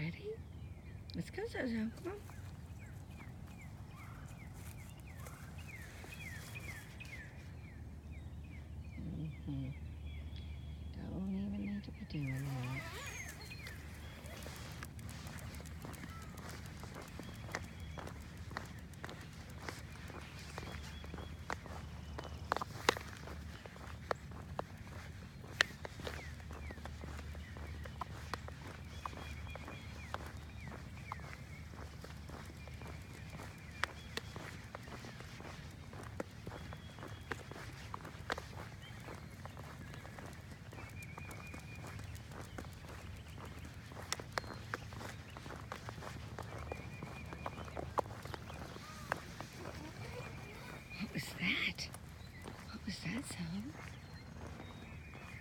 ready? Let's go, Zozo. Come on. Don't even need to be doing that. What was that? What was that sound?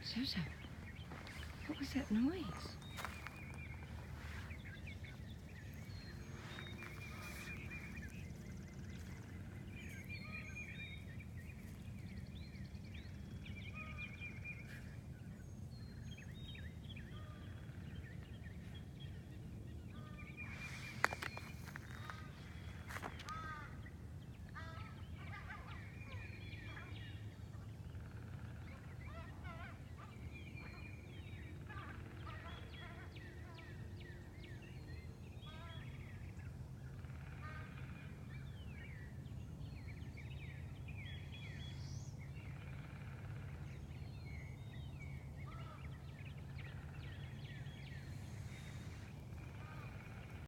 Zozo, what was that noise?